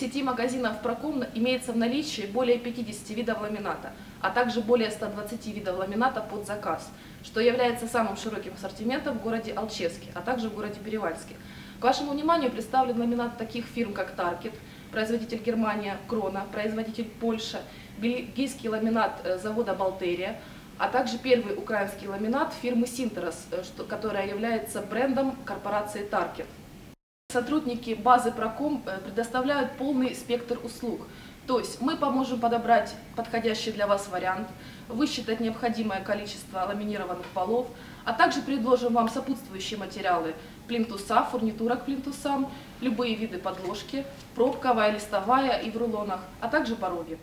сети магазинов Проком имеется в наличии более 50 видов ламината, а также более 120 видов ламината под заказ, что является самым широким ассортиментом в городе Алчевске, а также в городе Перевальске. К вашему вниманию представлен ламинат таких фирм, как Tarkett, производитель Германия, Крона, производитель Польша, бельгийский ламинат завода Болтерия, а также первый украинский ламинат фирмы Синтерос, которая является брендом корпорации Tarkett. Сотрудники базы Проком предоставляют полный спектр услуг. То есть мы поможем подобрать подходящий для вас вариант, высчитать необходимое количество ламинированных полов, а также предложим вам сопутствующие материалы: плинтуса, фурнитура к плинтусам, любые виды подложки, пробковая, листовая и в рулонах, а также пороги.